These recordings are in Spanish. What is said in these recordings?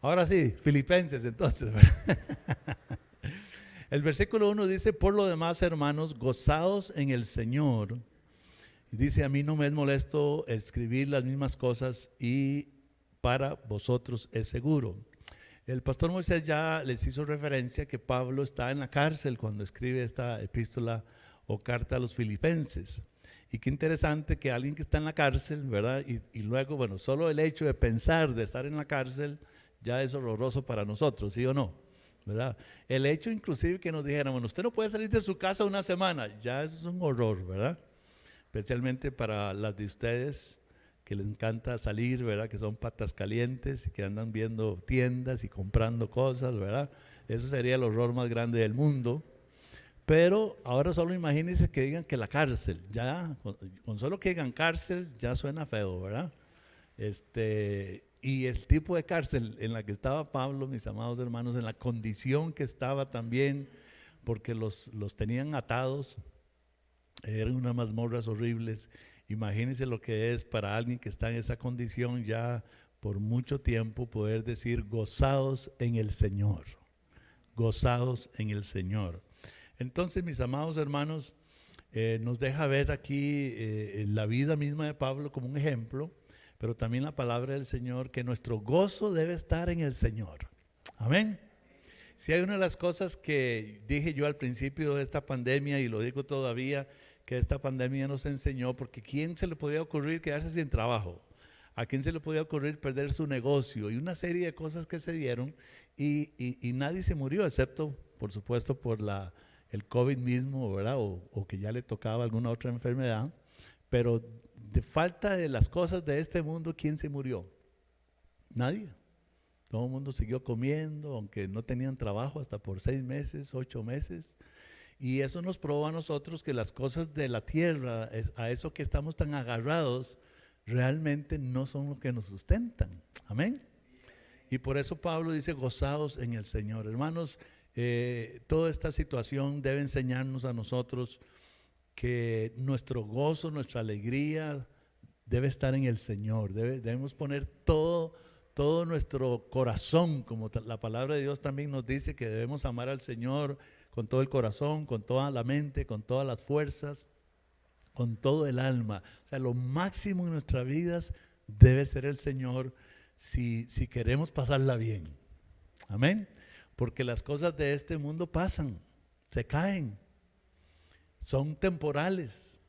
Ahora sí, Filipenses entonces, ¿verdad? El versículo 1 dice, por lo demás, hermanos, gozaos en el Señor. Y dice, a mí no me es molesto escribir las mismas cosas y para vosotros es seguro. El pastor Moisés ya les hizo referencia que Pablo está en la cárcel cuando escribe esta epístola o carta a los filipenses. Y qué interesante que alguien que está en la cárcel, ¿verdad? Y luego, bueno, solo el hecho de pensar de estar en la cárcel ya es horroroso para nosotros, ¿sí o no? ¿Verdad? El hecho inclusive que nos dijeran, bueno, usted no puede salir de su casa una semana, ya eso es un horror, ¿verdad? Especialmente para las de ustedes que les encanta salir, ¿verdad? Que son patas calientes y que andan viendo tiendas y comprando cosas, ¿verdad? Eso sería el horror más grande del mundo. Pero ahora solo imagínense que digan que la cárcel, ya, con solo que digan cárcel, ya suena feo, ¿verdad? Y el tipo de cárcel en la que estaba Pablo, mis amados hermanos, en la condición que estaba también, porque los tenían atados, eran unas mazmorras horribles. Imagínense lo que es para alguien que está en esa condición ya por mucho tiempo poder decir gozados en el Señor, gozados en el Señor. Entonces, mis amados hermanos, nos deja ver aquí la vida misma de Pablo como un ejemplo, pero también la palabra del Señor, que nuestro gozo debe estar en el Señor. Amén. Si hay una de las cosas que dije yo al principio de esta pandemia y lo digo todavía, que esta pandemia nos enseñó, porque ¿quién se le podía ocurrir quedarse sin trabajo? ¿A quién se le podía ocurrir perder su negocio? Y una serie de cosas que se dieron y nadie se murió, excepto, por supuesto, por el COVID mismo, ¿verdad? O que ya le tocaba alguna otra enfermedad. Pero de falta de las cosas de este mundo, ¿quién se murió? Nadie. Todo el mundo siguió comiendo, aunque no tenían trabajo hasta por 6 meses, 8 meses. Y eso nos probó a nosotros que las cosas de la tierra, a eso que estamos tan agarrados, realmente no son lo que nos sustentan. Amén. Y por eso Pablo dice, gozaos en el Señor. Hermanos, toda esta situación debe enseñarnos a nosotros que nuestro gozo, nuestra alegría debe estar en el Señor. Debemos poner todo nuestro corazón, como la palabra de Dios también nos dice que debemos amar al Señor con todo el corazón, con toda la mente, con todas las fuerzas, con todo el alma. O sea, lo máximo en nuestras vidas debe ser el Señor si queremos pasarla bien. Amén. Porque las cosas de este mundo pasan, se caen, son temporales.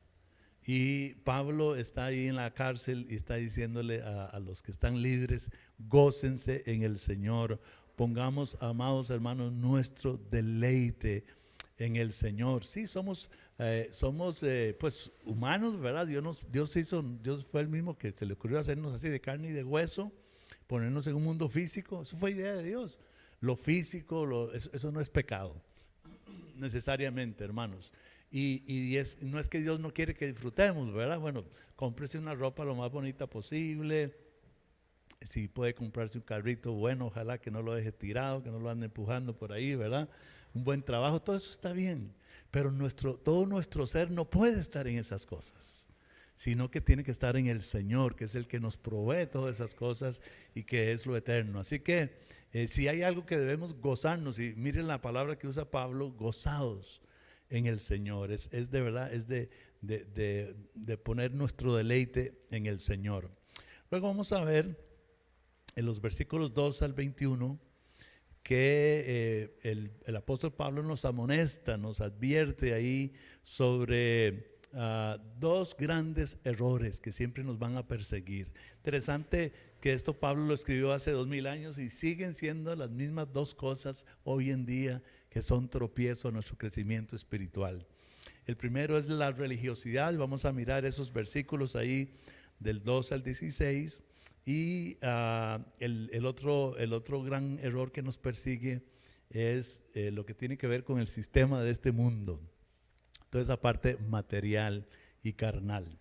Y Pablo está ahí en la cárcel y está diciéndole a los que están libres, gócense en el Señor. Pongamos, amados hermanos, nuestro deleite en el Señor. Sí, somos pues humanos, ¿verdad? Dios fue el mismo que se le ocurrió hacernos así de carne y de hueso, ponernos en un mundo físico. Eso fue idea de Dios. Lo físico, eso no es pecado necesariamente, hermanos. No es que Dios no quiere que disfrutemos, ¿verdad? Bueno, cómprese una ropa lo más bonita posible. Si puede comprarse un carrito, bueno, ojalá que no lo deje tirado, que no lo ande empujando por ahí, ¿verdad? Un buen trabajo, todo eso está bien. Pero todo nuestro ser no puede estar en esas cosas, sino que tiene que estar en el Señor, que es el que nos provee todas esas cosas y que es lo eterno. Así que si hay algo que debemos gozarnos, y miren la palabra que usa Pablo, gozados en el Señor, es de verdad, es de poner nuestro deleite en el Señor. Luego vamos a ver en los versículos 2 al 21 que el apóstol Pablo nos amonesta, nos advierte ahí sobre dos grandes errores que siempre nos van a perseguir. Interesante que esto Pablo lo escribió hace 2000 años y siguen siendo las mismas dos cosas hoy en día que son tropiezo a nuestro crecimiento espiritual. El primero es la religiosidad. Vamos a mirar esos versículos ahí del 2 al 16. Y el otro gran error que nos persigue es lo que tiene que ver con el sistema de este mundo. Toda esa parte material y carnal.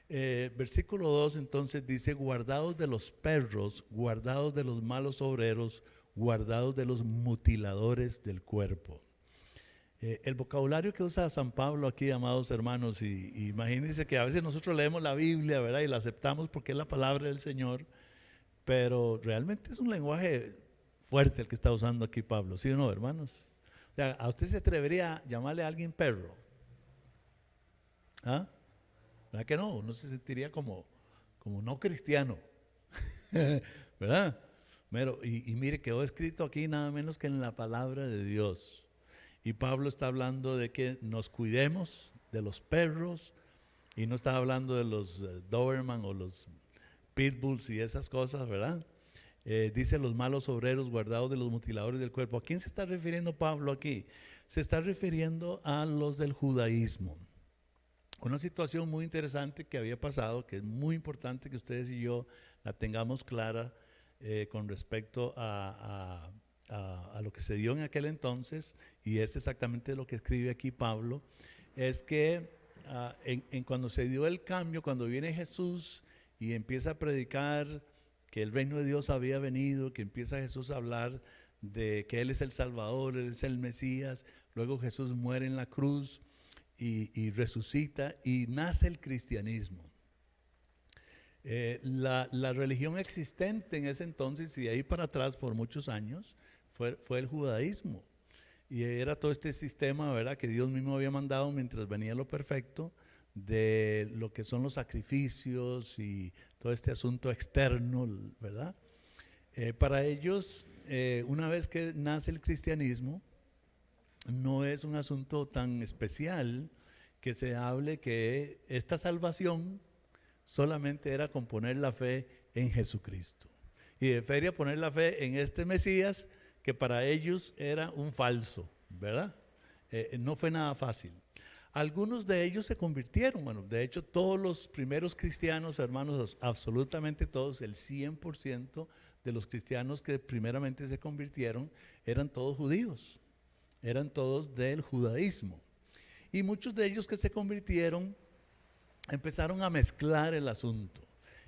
Versículo 2 entonces dice, guardaos de los perros, guardaos de los malos obreros, guardaos de los mutiladores del cuerpo. El vocabulario que usa San Pablo aquí, amados hermanos, y imagínense que a veces nosotros leemos la Biblia, ¿verdad? Y la aceptamos porque es la palabra del Señor, pero realmente es un lenguaje fuerte el que está usando aquí Pablo, ¿sí o no, hermanos? O sea, ¿a usted se atrevería a llamarle a alguien perro? ¿Ah? ¿Verdad que no? Uno se sentiría como no cristiano, ¿verdad? Pero, y mire, quedó escrito aquí nada menos que en la palabra de Dios. Y Pablo está hablando de que nos cuidemos de los perros, y no está hablando de los Doberman o los Pitbulls y esas cosas, ¿verdad? Dice los malos obreros guardados de los mutiladores del cuerpo. ¿A quién se está refiriendo Pablo aquí? Se está refiriendo a los del judaísmo. Una situación muy interesante que había pasado, que es muy importante que ustedes y yo la tengamos clara con respecto a lo que se dio en aquel entonces, y es exactamente lo que escribe aquí Pablo, es que cuando se dio el cambio, cuando viene Jesús y empieza a predicar que el reino de Dios había venido, que empieza Jesús a hablar de que Él es el Salvador, Él es el Mesías, luego Jesús muere en la cruz y resucita y nace el cristianismo. La religión existente en ese entonces y de ahí para atrás por muchos años fue el judaísmo, y era todo este sistema, ¿verdad?, que Dios mismo había mandado mientras venía lo perfecto, de lo que son los sacrificios y todo este asunto externo, ¿verdad? Para ellos, una vez que nace el cristianismo, no es un asunto tan especial que se hable que esta salvación solamente era con poner la fe en Jesucristo, y de feria poner la fe en este Mesías que para ellos era un falso, ¿verdad? No fue nada fácil. Algunos de ellos se convirtieron, bueno, de hecho todos los primeros cristianos, hermanos, absolutamente todos, el 100% de los cristianos que primeramente se convirtieron eran todos judíos, eran todos del judaísmo. Y muchos de ellos que se convirtieron empezaron a mezclar el asunto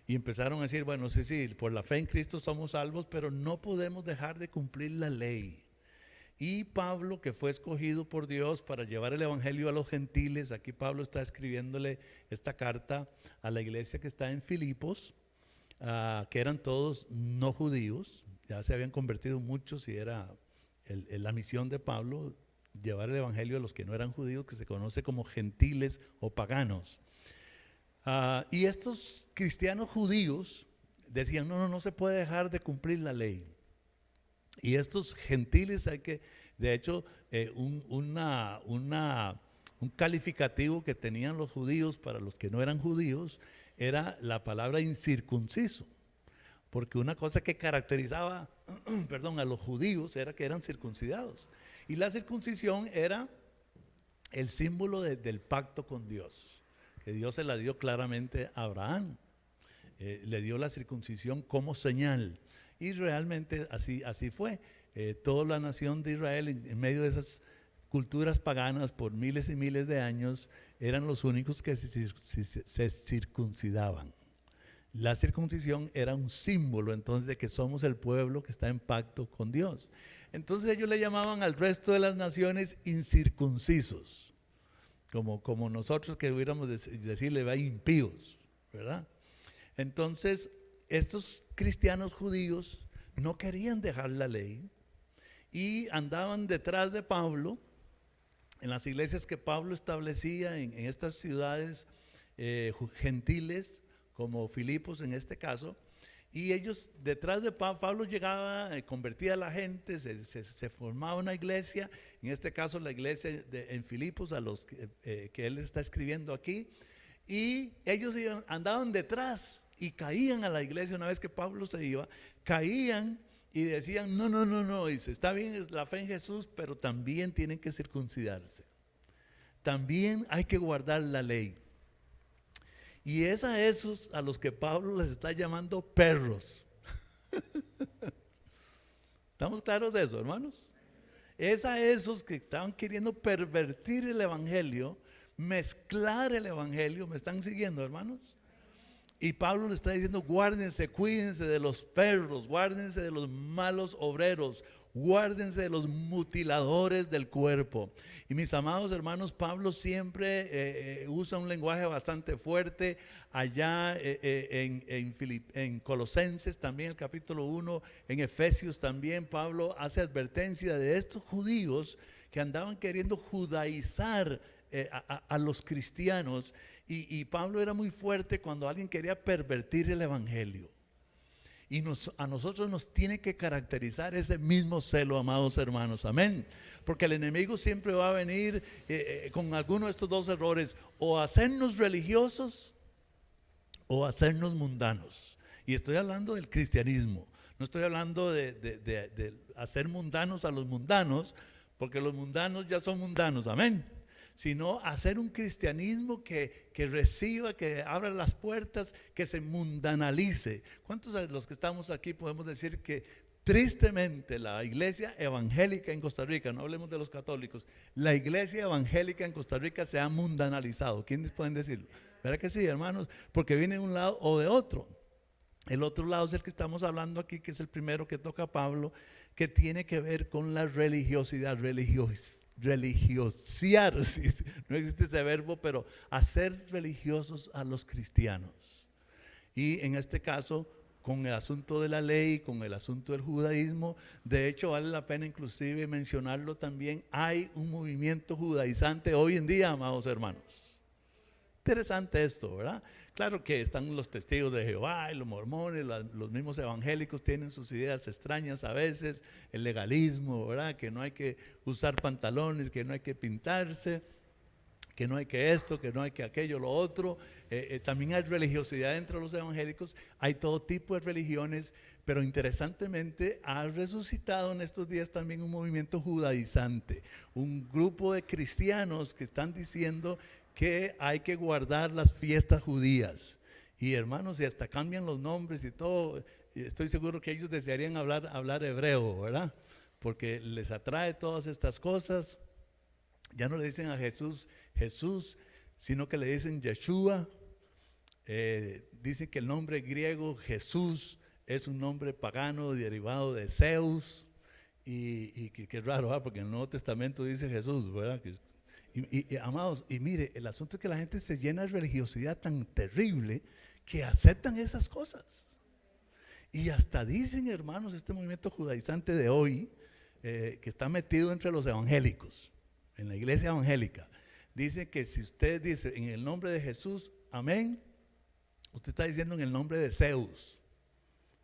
y empezaron a decir, bueno, sí, por la fe en Cristo somos salvos, pero no podemos dejar de cumplir la ley. Y Pablo, que fue escogido por Dios para llevar el evangelio a los gentiles, aquí Pablo está escribiéndole esta carta a la iglesia que está en Filipos, que eran todos no judíos, ya se habían convertido muchos y era la misión de Pablo, llevar el evangelio a los que no eran judíos, que se conoce como gentiles o paganos. Y estos cristianos judíos decían, no se puede dejar de cumplir la ley. Y estos gentiles hay que, de hecho, un calificativo que tenían los judíos para los que no eran judíos era la palabra incircunciso, porque una cosa que caracterizaba a los judíos era que eran circuncidados, y la circuncisión era el símbolo del pacto con Dios, que Dios se la dio claramente a Abraham, le dio la circuncisión como señal. Y realmente así fue. Toda la nación de Israel, en medio de esas culturas paganas por miles y miles de años, eran los únicos que se circuncidaban. La circuncisión era un símbolo entonces de que somos el pueblo que está en pacto con Dios. Entonces ellos le llamaban al resto de las naciones incircuncisos, como nosotros que hubiéramos decirle impíos, ¿verdad? Entonces estos cristianos judíos no querían dejar la ley y andaban detrás de Pablo en las iglesias que Pablo establecía en estas ciudades gentiles como Filipos en este caso, y ellos detrás de Pablo llegaba, convertía a la gente, se formaba una iglesia, en este caso la iglesia en Filipos a los que él está escribiendo aquí, y ellos andaban detrás y caían a la iglesia una vez que Pablo se iba, caían y decían no, dice, está bien es la fe en Jesús, pero también tienen que circuncidarse, también hay que guardar la ley. Y es a esos a los que Pablo les está llamando perros. ¿Estamos claros de eso, hermanos? Es a esos que estaban queriendo pervertir el evangelio, mezclar el evangelio. ¿Me están siguiendo, hermanos? Y Pablo le está diciendo: guárdense, cuídense de los perros, guárdense de los malos obreros, guárdense de los mutiladores del cuerpo. Y mis amados hermanos, Pablo siempre usa un lenguaje bastante fuerte. Allá en Colosenses también, el capítulo 1, en Efesios también, Pablo hace advertencia de estos judíos que andaban queriendo judaizar a los cristianos. Y Pablo era muy fuerte cuando alguien quería pervertir el evangelio. Y a nosotros nos tiene que caracterizar ese mismo celo, amados hermanos, amén. Porque el enemigo siempre va a venir con alguno de estos dos errores: o hacernos religiosos o hacernos mundanos. Y estoy hablando del cristianismo, no estoy hablando de hacer mundanos a los mundanos, porque los mundanos ya son mundanos, amén. Sino hacer un cristianismo que reciba, que abra las puertas, que se mundanalice. ¿Cuántos de los que estamos aquí podemos decir que tristemente la iglesia evangélica en Costa Rica, no hablemos de los católicos, la iglesia evangélica en Costa Rica se ha mundanalizado? ¿Quiénes pueden decirlo? ¿Verdad que sí, hermanos? Porque viene de un lado o de otro. El otro lado es el que estamos hablando aquí, que es el primero que toca Pablo, que tiene que ver con la religiosidad, religiosiar, no existe ese verbo, pero hacer religiosos a los cristianos. Y en este caso, con el asunto de la ley, con el asunto del judaísmo, de hecho vale la pena inclusive mencionarlo también, hay un movimiento judaizante hoy en día, amados hermanos. Interesante esto, ¿verdad? Claro que están los testigos de Jehová y los mormones, los mismos evangélicos tienen sus ideas extrañas a veces, el legalismo, ¿verdad? Que no hay que usar pantalones, que no hay que pintarse, que no hay que esto, que no hay que aquello, lo otro. También hay religiosidad entre los evangélicos, hay todo tipo de religiones, pero interesantemente ha resucitado en estos días también un movimiento judaizante, un grupo de cristianos que están diciendo que hay que guardar las fiestas judías. Y hermanos, y hasta cambian los nombres y todo. Estoy seguro que ellos desearían hablar hebreo, ¿verdad? Porque les atrae todas estas cosas. Ya no le dicen a Jesús, sino que le dicen Yeshua. Dicen que el nombre griego Jesús es un nombre pagano derivado de Zeus. Y que raro, ¿verdad? Porque en el Nuevo Testamento dice Jesús, ¿verdad? Amados, y mire, el asunto es que la gente se llena de religiosidad tan terrible que aceptan esas cosas. Y hasta dicen, hermanos, este movimiento judaizante de hoy, que está metido entre los evangélicos, en la iglesia evangélica, dice que si usted dice en el nombre de Jesús, amén, usted está diciendo en el nombre de Zeus,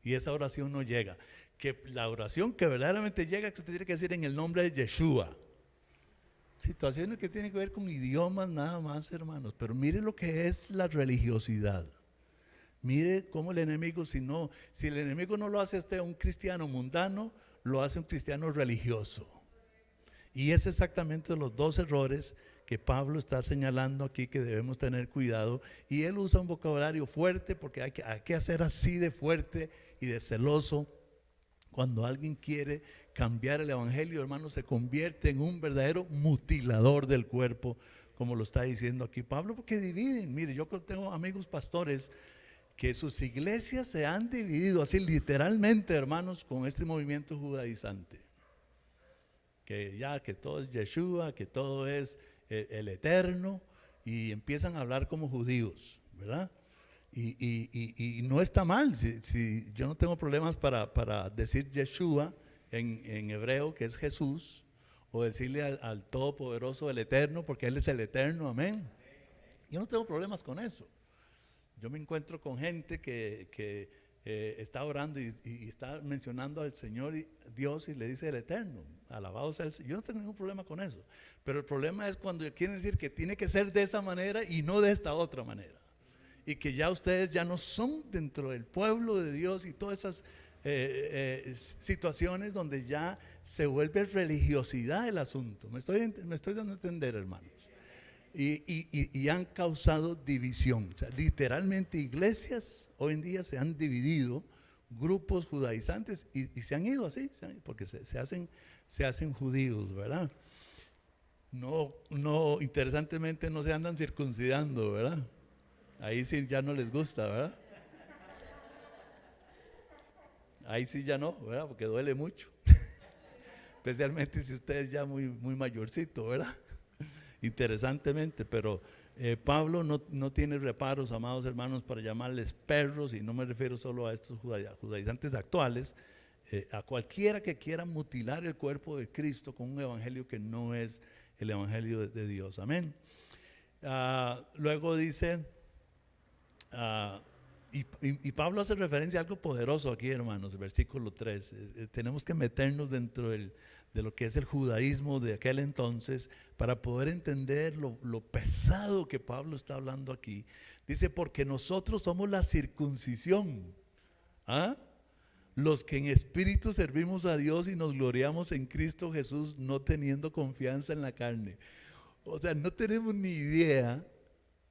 y esa oración no llega. Que la oración que verdaderamente llega, que usted tiene que decir en el nombre de Yeshua. Situaciones que tienen que ver con idiomas nada más, hermanos. Pero mire lo que es la religiosidad. Mire cómo el enemigo, si el enemigo no lo hace un cristiano mundano, lo hace un cristiano religioso. Y es exactamente los dos errores que Pablo está señalando aquí, que debemos tener cuidado. Y él usa un vocabulario fuerte, porque hay que hacer así de fuerte y de celoso. Cuando alguien quiere cambiar el evangelio, hermano, se convierte en un verdadero mutilador del cuerpo, como lo está diciendo aquí Pablo, porque dividen. Mire, yo tengo amigos pastores que sus iglesias se han dividido así literalmente, hermanos, con este movimiento judaizante. Que todo es Yeshua, que todo es el eterno, y empiezan a hablar como judíos, ¿verdad? Y no está mal, si yo no tengo problemas para decir Yeshua en hebreo, que es Jesús, o decirle al Todopoderoso, el Eterno, porque Él es el Eterno, amén. Yo no tengo problemas con eso. Yo me encuentro con gente que está orando y está mencionando al Señor Dios y le dice el Eterno, alabado sea el Señor. Yo no tengo ningún problema con eso, pero el problema es cuando quieren decir que tiene que ser de esa manera y no de esta otra manera. Y que ya ustedes ya no son dentro del pueblo de Dios y todas esas situaciones donde ya se vuelve religiosidad el asunto. Me estoy dando a entender, hermanos. Y han causado división. O sea, literalmente iglesias hoy en día se han dividido, grupos judaizantes, y se han ido así, porque se hacen judíos, ¿verdad? Interesantemente no se andan circuncidando, ¿verdad? Ahí sí ya no les gusta, ¿verdad? Ahí sí ya no, ¿verdad? Porque duele mucho. Especialmente si usted es ya muy mayorcito, ¿verdad? Interesantemente, pero Pablo no tiene reparos, amados hermanos, para llamarles perros, y no me refiero solo a estos judaizantes actuales, a cualquiera que quiera mutilar el cuerpo de Cristo con un evangelio que no es el evangelio de Dios. Amén. Luego dice, y Pablo hace referencia a algo poderoso aquí, hermanos, el versículo 3. Tenemos que meternos dentro de lo que es el judaísmo de aquel entonces para poder entender lo pesado que Pablo está hablando aquí. Dice, porque nosotros somos la circuncisión, los que en espíritu servimos a Dios y nos gloriamos en Cristo Jesús, no teniendo confianza en la carne. O sea, no tenemos ni idea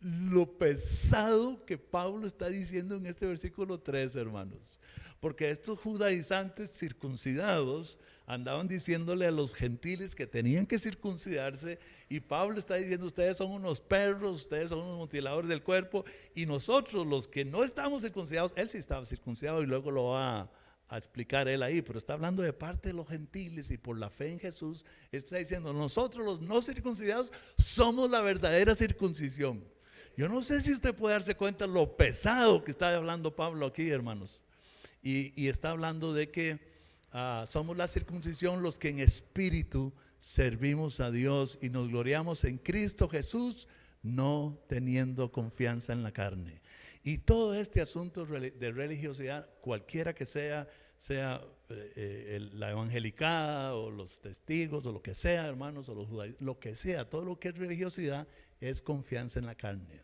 lo pesado que Pablo está diciendo en este versículo 3, hermanos. Porque estos judaizantes circuncidados andaban diciéndole a los gentiles que tenían que circuncidarse, y Pablo está diciendo, ustedes son unos perros, ustedes son unos mutiladores del cuerpo, y nosotros los que no estamos circuncidados, él sí estaba circuncidado y luego lo va a explicar él ahí, pero está hablando de parte de los gentiles, y por la fe en Jesús está diciendo, nosotros los no circuncidados somos la verdadera circuncisión. Yo no sé si usted puede darse cuenta lo pesado que está hablando Pablo aquí, hermanos. Y está hablando de que somos la circuncisión los que en espíritu servimos a Dios y nos gloriamos en Cristo Jesús, no teniendo confianza en la carne. Y todo este asunto de religiosidad, cualquiera que sea la evangelicada o los testigos o lo que sea, hermanos, o los judaístas, lo que sea, todo lo que es religiosidad es confianza en la carne.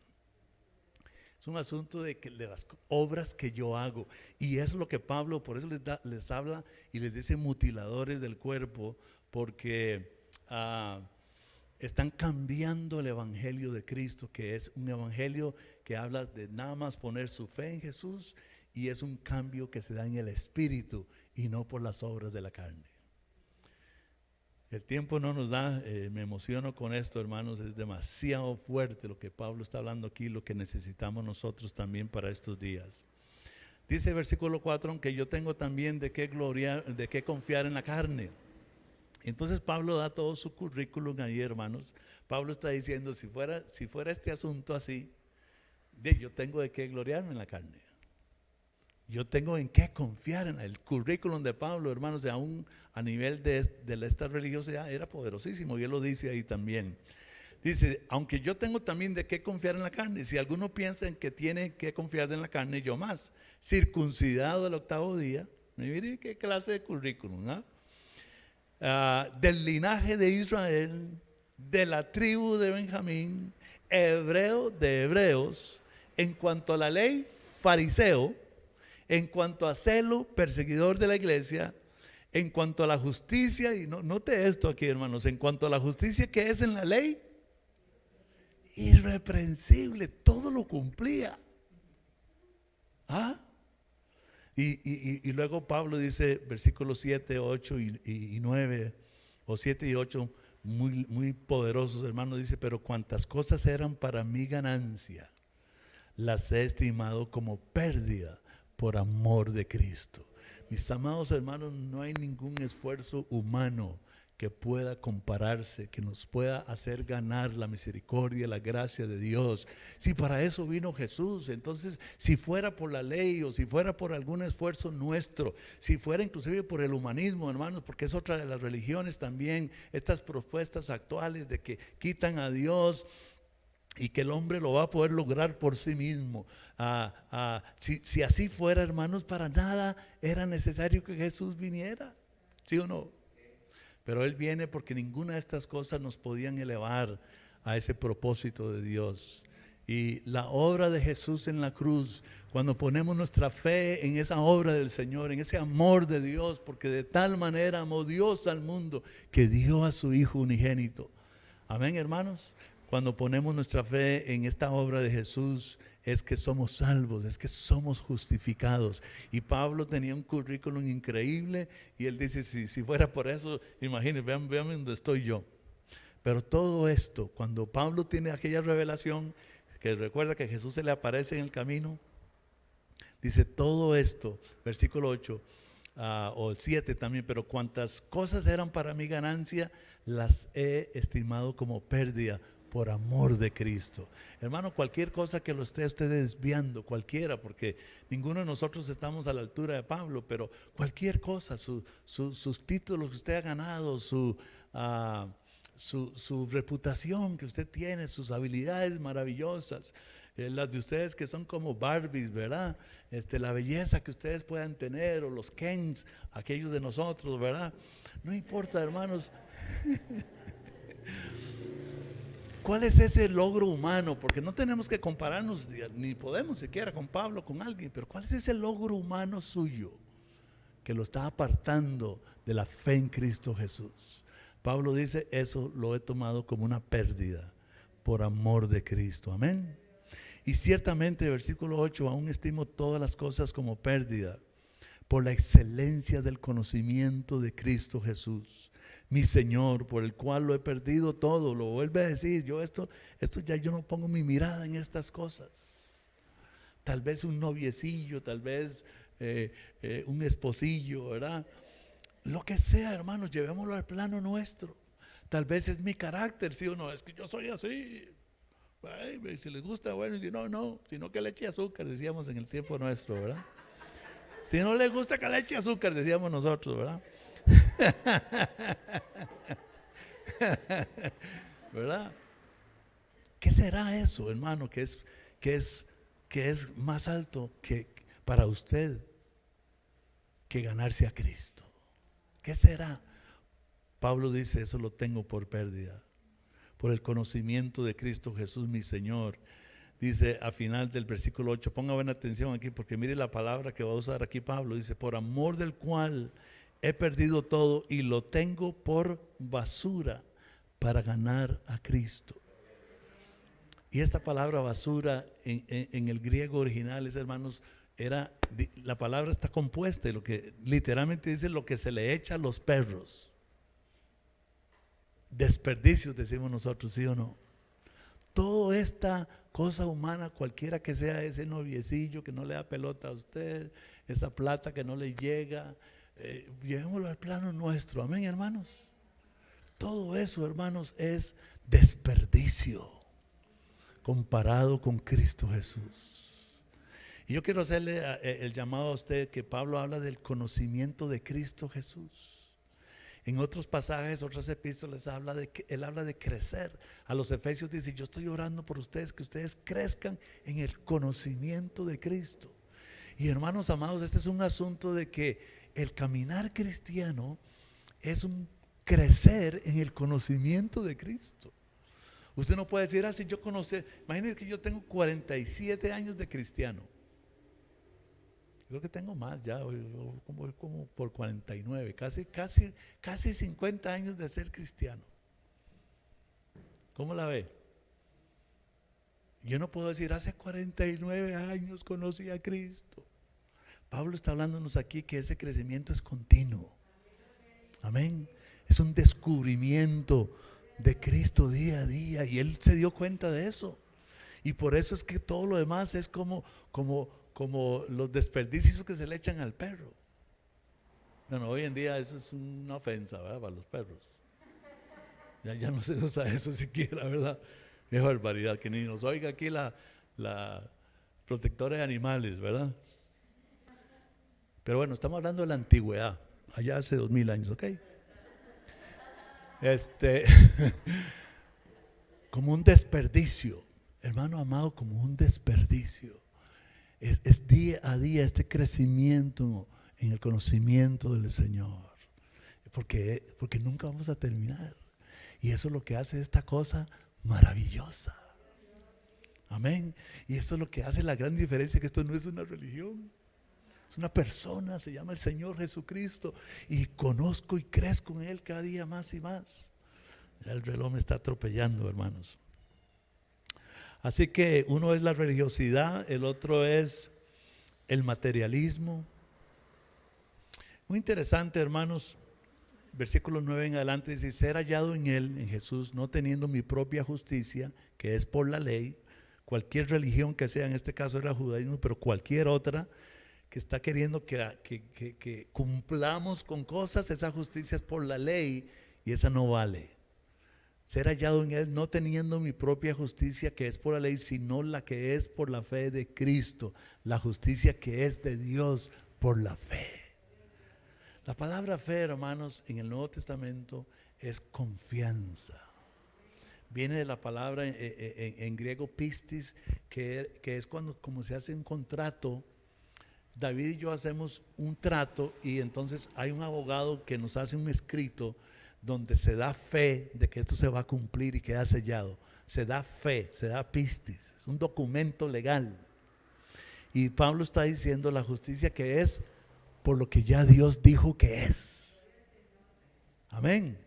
Es un asunto de las obras que yo hago, y es lo que Pablo por eso les habla y les dice mutiladores del cuerpo, porque están cambiando el evangelio de Cristo, que es un evangelio que habla de nada más poner su fe en Jesús, y es un cambio que se da en el espíritu y no por las obras de la carne. El tiempo no nos da, me emociono con esto, hermanos, es demasiado fuerte lo que Pablo está hablando aquí, lo que necesitamos nosotros también para estos días. Dice el versículo 4, aunque yo tengo también de qué confiar en la carne. Entonces Pablo da todo su currículum ahí, hermanos. Pablo está diciendo, si fuera este asunto así, yo tengo de qué gloriarme en la carne. Yo tengo en qué confiar en el currículum de Pablo, hermanos, aún a nivel de esta religiosidad era poderosísimo, y él lo dice ahí también. Dice, aunque yo tengo también de qué confiar en la carne, si alguno piensa en que tiene que confiar en la carne, yo más, circuncidado el 8º día, mire qué clase de currículum, del linaje de Israel, de la tribu de Benjamín, hebreo de hebreos, en cuanto a la ley, fariseo, en cuanto a celo, perseguidor de la iglesia, en cuanto a la justicia, y note esto aquí, hermanos, en cuanto a la justicia que es en la ley, irreprensible, todo lo cumplía. Y luego Pablo dice, versículos 7, 8 y 9, o 7 y 8, muy poderosos, hermanos, dice, pero cuantas cosas eran para mi ganancia, las he estimado como pérdida por amor de Cristo. Mis amados hermanos, no hay ningún esfuerzo humano que pueda compararse, que nos pueda hacer ganar la misericordia, la gracia de Dios. Si para eso vino Jesús, entonces si fuera por la ley o si fuera por algún esfuerzo nuestro, si fuera inclusive por el humanismo, hermanos, porque es otra de las religiones también, estas propuestas actuales de que quitan a Dios y que el hombre lo va a poder lograr por sí mismo. Si así fuera, hermanos, para nada era necesario que Jesús viniera, ¿sí o no? Pero Él viene porque ninguna de estas cosas nos podían elevar a ese propósito de Dios. Y la obra de Jesús en la cruz, cuando ponemos nuestra fe en esa obra del Señor, en ese amor de Dios, porque de tal manera amó Dios al mundo que dio a su Hijo unigénito. Amén, hermanos. Cuando ponemos nuestra fe en esta obra de Jesús, es que somos salvos, es que somos justificados. Y Pablo tenía un currículum increíble, y él dice, si fuera por eso, imagínense, vean dónde estoy yo. Pero todo esto, cuando Pablo tiene aquella revelación, que recuerda que Jesús se le aparece en el camino, dice todo esto, versículo 8, o el 7 también, pero cuantas cosas eran para mi ganancia, las he estimado como pérdida por amor de Cristo. Hermano, cualquier cosa que lo esté usted desviando, cualquiera, porque ninguno de nosotros estamos a la altura de Pablo, pero cualquier cosa, sus títulos que usted ha ganado, su reputación que usted tiene, sus habilidades maravillosas, las de ustedes que son como Barbies, ¿verdad? La belleza que ustedes puedan tener, o los Kens, aquellos de nosotros, ¿verdad? No importa, hermanos. ¿Cuál es ese logro humano? Porque no tenemos que compararnos, ni podemos siquiera con Pablo, con alguien, pero ¿cuál es ese logro humano suyo que lo está apartando de la fe en Cristo Jesús? Pablo dice, eso lo he tomado como una pérdida por amor de Cristo. Amén. Y ciertamente, versículo 8, aún estimo todas las cosas como pérdida por la excelencia del conocimiento de Cristo Jesús, mi Señor, por el cual lo he perdido todo. Lo vuelve a decir, esto ya yo no pongo mi mirada en estas cosas. Tal vez un noviecillo, tal vez un esposillo, ¿verdad? Lo que sea, hermanos, llevémoslo al plano nuestro. Tal vez es mi carácter, sí o no, es que yo soy así. Ay, si les gusta, bueno, y si no, no, sino que le eche azúcar, decíamos en el tiempo nuestro, ¿verdad? Si no le gusta, que le eche azúcar, decíamos nosotros, ¿verdad? ¿Verdad? ¿Qué será eso, hermano? Que es más alto que para usted que ganarse a Cristo. ¿Qué será? Pablo dice, eso lo tengo por pérdida, por el conocimiento de Cristo Jesús mi Señor. Dice a final del versículo 8, ponga buena atención aquí, porque mire la palabra que va a usar aquí Pablo. Dice, por amor del cual he perdido todo y lo tengo por basura para ganar a Cristo. Y esta palabra basura en el griego original, hermanos, la palabra está compuesta de lo que literalmente dice lo que se le echa a los perros. Desperdicios, decimos nosotros, ¿sí o no? Toda esta cosa humana, cualquiera que sea, ese noviecillo que no le da pelota a usted, esa plata que no le llega, llevémoslo al plano nuestro. Amén, hermanos. Todo eso, hermanos, es desperdicio comparado con Cristo Jesús. Y yo quiero hacerle el llamado a usted, que Pablo habla del conocimiento de Cristo Jesús. En otros pasajes, otras epístolas, él habla de crecer. A los Efesios dice, yo estoy orando por ustedes, que ustedes crezcan en el conocimiento de Cristo. Y hermanos amados, este es un asunto de que el caminar cristiano es un crecer en el conocimiento de Cristo. Usted no puede decir, si yo conocí, imagínense que yo tengo 47 años de cristiano. Creo que tengo más ya, como por 49, casi 50 años de ser cristiano. ¿Cómo la ve? Yo no puedo decir, hace 49 años conocí a Cristo. Pablo está hablándonos aquí que ese crecimiento es continuo. Amén. Es un descubrimiento de Cristo día a día, y él se dio cuenta de eso. Y por eso es que todo lo demás es como los desperdicios que se le echan al perro. Bueno, hoy en día eso es una ofensa, ¿verdad? Para los perros. Ya no se usa eso siquiera, ¿verdad? Es barbaridad, que ni nos oiga aquí la protectora de animales, ¿verdad? Pero bueno, estamos hablando de la antigüedad, allá hace 2000 años, ¿ok? Como un desperdicio, hermano amado, como un desperdicio. Es día a día este crecimiento en el conocimiento del Señor, porque nunca vamos a terminar. Y eso es lo que hace esta cosa maravillosa. Amén. Y eso es lo que hace la gran diferencia, que esto no es una religión, es una persona, se llama el Señor Jesucristo, y conozco y crezco en Él cada día más y más. Ya el reloj me está atropellando, hermanos. Así que uno es la religiosidad, el otro es el materialismo. Muy interesante, hermanos. Versículo 9 en adelante dice, ser hallado en Él, en Jesús, no teniendo mi propia justicia, que es por la ley. Cualquier religión que sea, en este caso era el judaísmo, pero cualquier otra, que está queriendo que cumplamos con cosas, esa justicia es por la ley y esa no vale. Ser hallado en Él no teniendo mi propia justicia que es por la ley, sino la que es por la fe de Cristo, la justicia que es de Dios por la fe. La palabra fe, hermanos, en el Nuevo Testamento es confianza. Viene de la palabra en griego pistis, que es cuando como se hace un contrato. David y yo hacemos un trato y entonces hay un abogado que nos hace un escrito donde se da fe de que esto se va a cumplir y queda sellado. Se da fe, se da pistis, es un documento legal. Y Pablo está diciendo la justicia que es por lo que ya Dios dijo que es. Amén.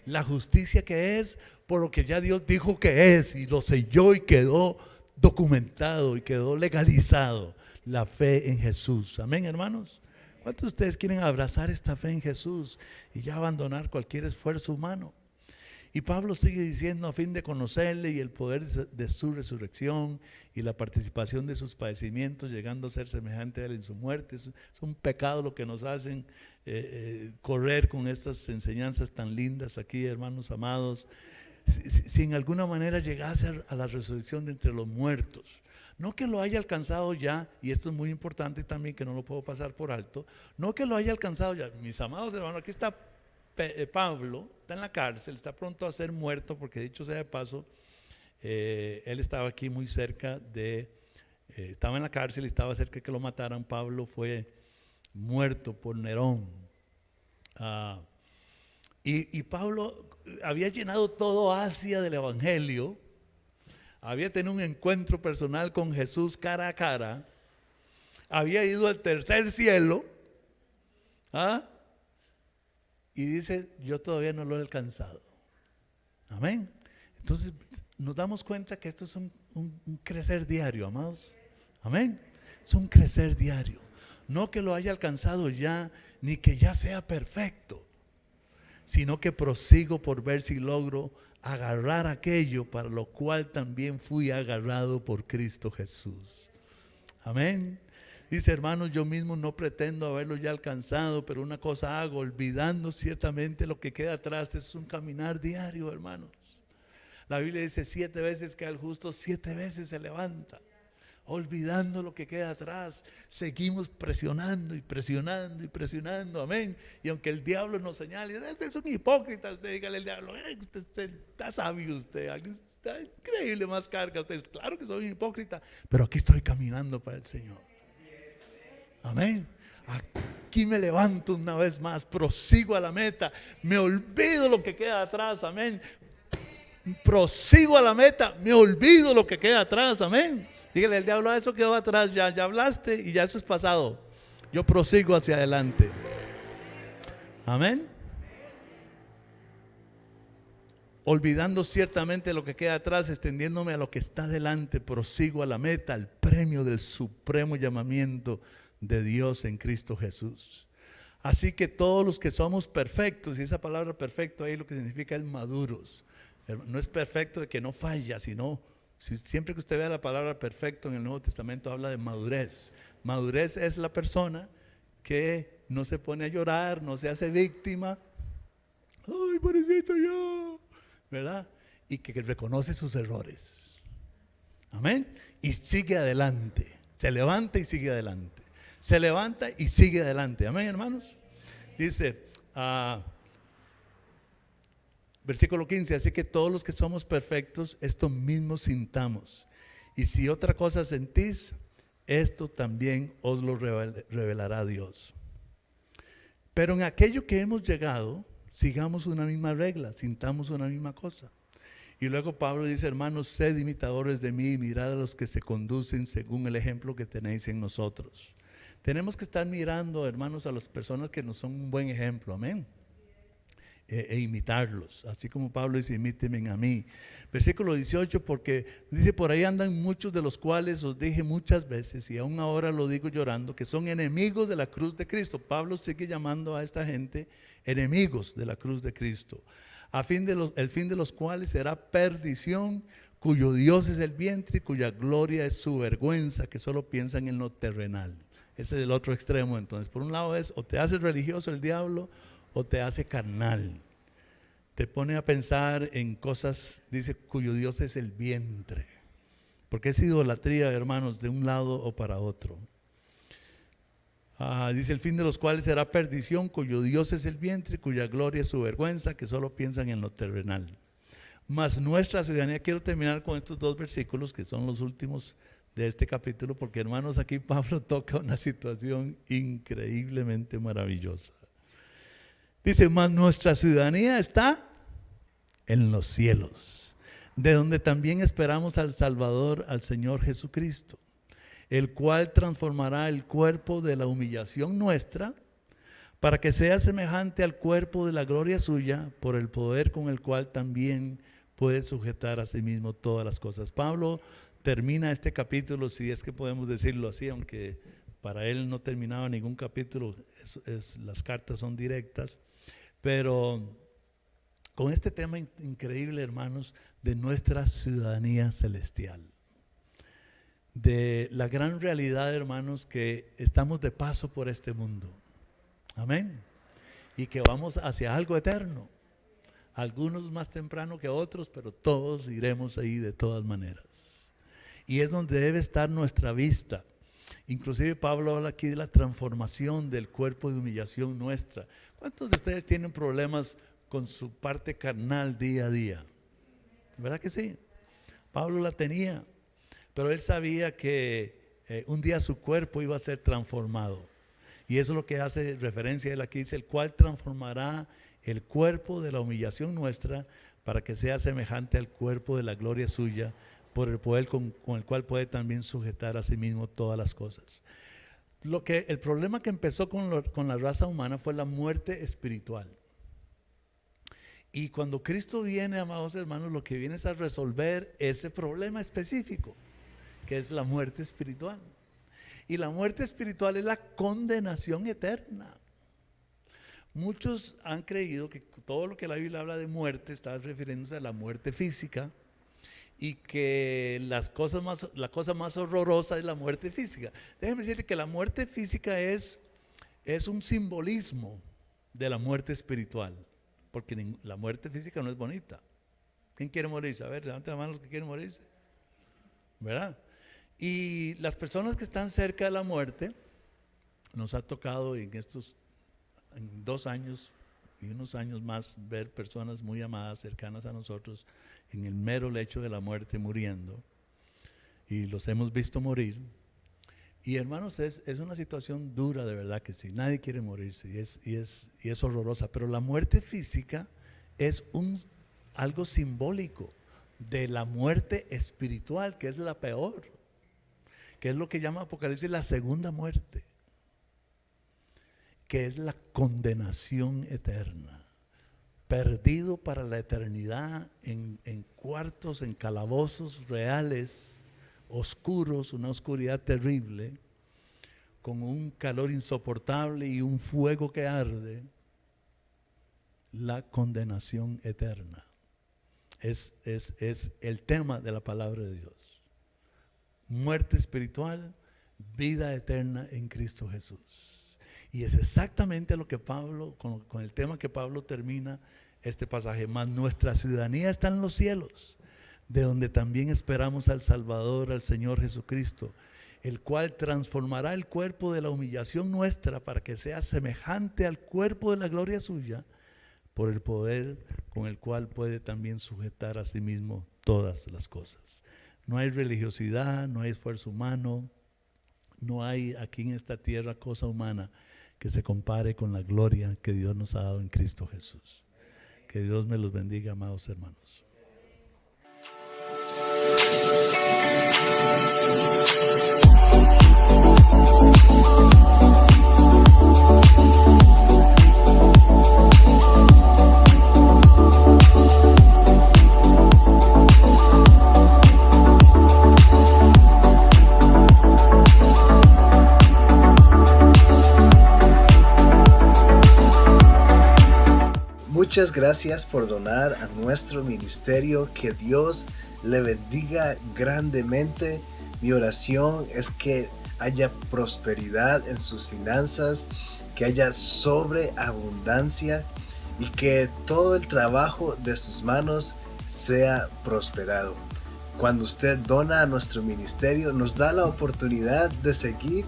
La justicia que es por lo que ya Dios dijo que es y lo selló y quedó documentado y quedó legalizado. La fe en Jesús. Amén, hermanos. ¿Cuántos de ustedes quieren abrazar esta fe en Jesús y ya abandonar cualquier esfuerzo humano? Y Pablo sigue diciendo a fin de conocerle y el poder de su resurrección y la participación de sus padecimientos, llegando a ser semejante a él en su muerte. Es un pecado lo que nos hacen correr con estas enseñanzas tan lindas aquí, hermanos amados. Si en alguna manera llegase a la resurrección de entre los muertos, no que lo haya alcanzado ya, y esto es muy importante también que no lo puedo pasar por alto, no que lo haya alcanzado ya, mis amados hermanos, aquí está Pablo, está en la cárcel, está pronto a ser muerto, porque dicho sea de paso, él estaba aquí muy cerca estaba en la cárcel y estaba cerca de que lo mataran. Pablo fue muerto por Nerón. Y Pablo había llenado todo Asia del evangelio, había tenido un encuentro personal con Jesús cara a cara, había ido al tercer cielo, y dice, yo todavía no lo he alcanzado. Amén. Entonces nos damos cuenta que esto es un crecer diario, amados. Amén. Es un crecer diario. No que lo haya alcanzado ya, ni que ya sea perfecto, sino que prosigo por ver si logro agarrar aquello para lo cual también fui agarrado por Cristo Jesús. Amén. Dice, hermanos, yo mismo no pretendo haberlo ya alcanzado, pero una cosa hago, olvidando ciertamente lo que queda atrás. Es un caminar diario, hermanos. La Biblia dice 7 veces que al justo 7 veces se levanta. Olvidando lo que queda atrás, seguimos presionando y presionando y presionando, amén. Y aunque el diablo nos señale, este es un hipócrita, usted dígale al diablo, usted está sabio, usted está increíble, más carga usted. Claro que soy un hipócrita, pero aquí estoy caminando para el Señor. Amén. Aquí me levanto una vez más, prosigo a la meta, me olvido lo que queda atrás, amén. Prosigo a la meta, me olvido lo que queda atrás, amén. Dígale al diablo, eso quedó atrás, ya hablaste y ya eso es pasado. Yo prosigo hacia adelante. Amén. Olvidando ciertamente lo que queda atrás, extendiéndome a lo que está delante, prosigo a la meta, al premio del supremo llamamiento de Dios en Cristo Jesús. Así que todos los que somos perfectos, y esa palabra perfecto ahí lo que significa es maduros. No es perfecto de que no falla, sino siempre que usted vea la palabra perfecto en el Nuevo Testamento habla de madurez. Madurez es la persona que no se pone a llorar, no se hace víctima. Ay, pobrecito yo, ¿verdad? Y que reconoce sus errores. Amén. Y sigue adelante. Se levanta y sigue adelante. Se levanta y sigue adelante. Amén, hermanos. Dice, versículo 15, así que todos los que somos perfectos, esto mismo sintamos. Y si otra cosa sentís, esto también os lo revelará Dios. Pero en aquello que hemos llegado, sigamos una misma regla, sintamos una misma cosa. Y luego Pablo dice, hermanos, sed imitadores de mí y mirad a los que se conducen según el ejemplo que tenéis en nosotros. Tenemos que estar mirando, hermanos, a las personas que nos son un buen ejemplo, amén. E imitarlos, así como Pablo dice, imítenme a mí. Versículo 18, porque dice, por ahí andan muchos de los cuales os dije muchas veces, y aún ahora lo digo llorando, que son enemigos de la cruz de Cristo. Pablo sigue llamando a esta gente enemigos de la cruz de Cristo, el fin de los cuales será perdición, cuyo Dios es el vientre y cuya gloria es su vergüenza, que solo piensan en lo terrenal. Ese es el otro extremo. Entonces, por un lado es o te hace religioso el diablo o te hace carnal. Te pone a pensar en cosas, dice, cuyo Dios es el vientre. Porque es idolatría, hermanos, de un lado o para otro. Dice, el fin de los cuales será perdición, cuyo Dios es el vientre, cuya gloria es su vergüenza, que solo piensan en lo terrenal. Mas nuestra ciudadanía, quiero terminar con estos 2 versículos que son los últimos de este capítulo, porque hermanos, aquí Pablo toca una situación increíblemente maravillosa. Dice, mas nuestra ciudadanía está en los cielos, de donde también esperamos al Salvador, al Señor Jesucristo, el cual transformará el cuerpo de la humillación nuestra, para que sea semejante al cuerpo de la gloria suya, por el poder con el cual también puede sujetar a sí mismo todas las cosas. Pablo termina este capítulo, si es que podemos decirlo así, aunque para él no terminaba ningún capítulo, las cartas son directas, pero con este tema increíble, hermanos, de nuestra ciudadanía celestial, de la gran realidad, hermanos, que estamos de paso por este mundo, amén, y que vamos hacia algo eterno, algunos más temprano que otros, pero todos iremos ahí de todas maneras, y es donde debe estar nuestra vista. Inclusive Pablo habla aquí de la transformación del cuerpo de humillación nuestra. ¿Cuántos de ustedes tienen problemas con su parte carnal día a día? ¿Verdad que sí? Pablo la tenía, pero él sabía que un día su cuerpo iba a ser transformado. Y eso es lo que hace referencia él aquí, dice, el cual transformará el cuerpo de la humillación nuestra para que sea semejante al cuerpo de la gloria suya, por el poder con el cual puede también sujetar a sí mismo todas las cosas. El problema que empezó con la raza humana fue la muerte espiritual. Y cuando Cristo viene, amados hermanos, lo que viene es a resolver ese problema específico, que es la muerte espiritual. Y la muerte espiritual es la condenación eterna. Muchos han creído que todo lo que la Biblia habla de muerte está refiriéndose a la muerte física, y que la cosa más horrorosa es la muerte física. Déjenme decirle que la muerte física es un simbolismo de la muerte espiritual, porque la muerte física no es bonita. ¿Quién quiere morirse? A ver, levanten la mano los que quieren morirse, ¿verdad? Y las personas que están cerca de la muerte, nos ha tocado en 2 años y unos años más ver personas muy amadas, cercanas a nosotros, en el mero lecho de la muerte muriendo, y los hemos visto morir. Y hermanos, es una situación dura, de verdad que sí, nadie quiere morirse, y es horrorosa, pero la muerte física es algo simbólico de la muerte espiritual, que es la peor, que es lo que llama Apocalipsis la segunda muerte, que es la condenación eterna. Perdido para la eternidad en cuartos, en calabozos reales, oscuros, una oscuridad terrible, con un calor insoportable y un fuego que arde. La condenación eterna es el tema de la palabra de Dios. Muerte espiritual, vida eterna en Cristo Jesús. Y es exactamente lo que Pablo, con el tema que Pablo termina este pasaje. Mas nuestra ciudadanía está en los cielos, de donde también esperamos al Salvador, al Señor Jesucristo, el cual transformará el cuerpo de la humillación nuestra para que sea semejante al cuerpo de la gloria suya, por el poder con el cual puede también sujetar a sí mismo todas las cosas. No hay religiosidad, no hay esfuerzo humano, no hay aquí en esta tierra cosa humana que se compare con la gloria que Dios nos ha dado en Cristo Jesús. Que Dios me los bendiga, amados hermanos. Muchas gracias por donar a nuestro ministerio. Que Dios le bendiga grandemente. Mi oración es que haya prosperidad en sus finanzas, que haya sobreabundancia y que todo el trabajo de sus manos sea prosperado. Cuando usted dona a nuestro ministerio, nos da la oportunidad de seguir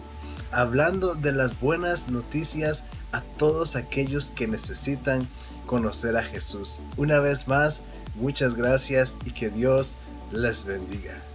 hablando de las buenas noticias a todos aquellos que necesitan conocer a Jesús. Una vez más, muchas gracias y que Dios les bendiga.